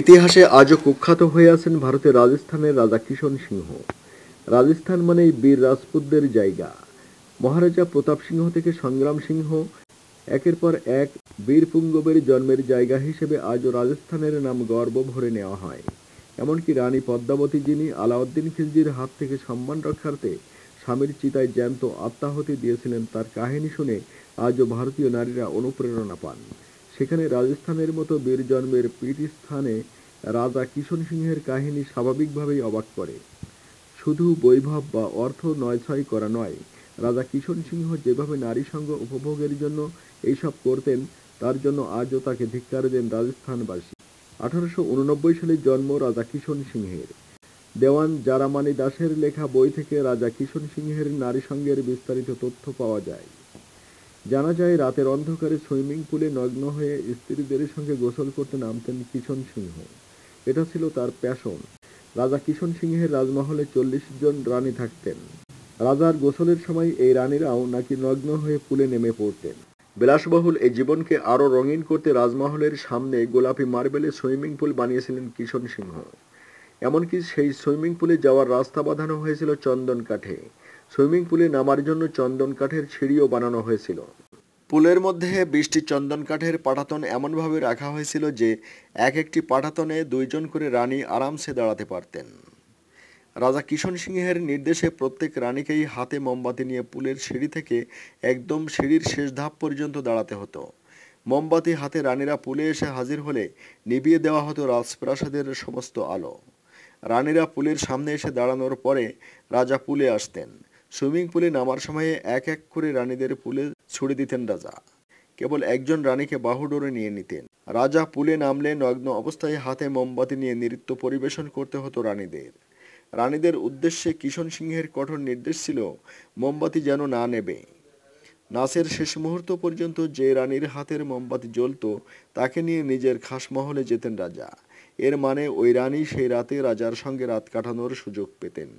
ইতিহাসে আজও কুখ্যাত হয়ে আছেন ভারতের রাজস্থানের রাজা কিষণ সিংহ। রাজস্থান মানেই বীর রাজপুতদের জায়গা। মহারাজা প্রতাপ সিংহ থেকে সংগ্রাম সিংহ, একের পর এক বীর পুঙ্গবের জন্মের জায়গা হিসেবে আজও রাজস্থানের নাম গর্ব ভরে নেওয়া হয়। এমনকি রানী পদ্মাবতী, যিনি আলাউদ্দিন খিলজির হাত থেকে সম্মান রক্ষার্থে স্বামীর চিতায় জ্যান্ত আত্মাহুতি দিয়েছিলেন, তার কাহিনী শুনে আজও ভারতীয় নারীরা অনুপ্রেরণা পান। সেখানে রাজস্থানের মতো বীর জন্মের পীঠস্থানে রাজা কিষণ সিংহের কাহিনী স্বাভাবিকভাবেই অবাক করে। শুধু বৈভব বা অর্থ নয়ছয় করা নয়, রাজা কিষণ সিংহ যেভাবে নারী সঙ্গ উপভোগের জন্য এইসব করতেন, তার জন্য আজও তাকে ধিক্কার দেন রাজস্থানবাসী। 1889 সালে জন্ম রাজা কিষণ সিংহের। দেওয়ান জারামানি দাসের লেখা বই থেকে রাজা কিষণ সিংহের নারী সঙ্গের বিস্তারিত তথ্য পাওয়া যায়। জানা যায়, রাতের অন্ধকারে সুইমিং পুলে নগ্ন হয়ে স্ত্রীদের সঙ্গে গোসল করতে নামতেন কিষণ সিংহ। এটা ছিল তার প্যাশন। রাজা কিষণ সিংহের রাজমহলে 40 জন রানী থাকতেন। রাজার গোসলের সময় এই রানীরাও নাকি নগ্ন হয়ে পুলে নেমে পড়তেন। বিলাসবহুল এই জীবনকে আরও রঙিন করতে রাজমহলের সামনে গোলাপি মার্বেলে সুইমিং পুল বানিয়েছিলেন কিষণ সিংহ। এমনকি সেই সুইমিং পুলে যাওয়ার রাস্তা বাঁধানো হয়েছিল চন্দন কাঠে। সুইমিং পুলে নামার জন্য চন্দন কাঠের সিঁড়িও বানানো হয়েছিল। পুলের মধ্যে 20টি চন্দন কাঠের পাটাতন এমনভাবে রাখা হয়েছিল যে এক একটি পাটাতনে 2 জন করে রানী আরামসে দাঁড়াতে পারতেন। রাজা কিষণ সিংহের নির্দেশে প্রত্যেক রানীকেই হাতে মোমবাতি নিয়ে পুলের সিঁড়ি থেকে একদম সিঁড়ির শেষ ধাপ পর্যন্ত দাঁড়াতে হতো। মোমবাতি হাতে রানীরা পুলে এসে হাজির হলে নিভিয়ে দেওয়া হতো রাজপ্রাসাদের সমস্ত আলো। রানীরা পুলের সামনে এসে দাঁড়ানোর পরে রাজা পুলে আসতেন। সুইমিং পুলে নামার সময়ে এক এক করে রানীদের পুলে ছুড়ে দিতেন রাজা। কেবল একজন রানীকে বাহুডোরে নিয়ে নিতেন। রাজা পুলে নামলে নগ্ন অবস্থায় হাতে মোমবাতি নিয়ে নৃত্য পরিবেশন করতে হতো রানীদের। রানীদের উদ্দেশ্যে কিষণ সিংহের কঠোর নির্দেশ ছিল মোমবাতি যেন না নেবে। নাচের শেষ মুহূর্ত পর্যন্ত যে রানীর হাতের মোমবাতি জ্বলত, তাকে নিয়ে নিজের খাসমহলে যেতেন রাজা। এর মানে ওই রানী সেই রাতে রাজার সঙ্গে রাত কাটানোর সুযোগ পেতেন।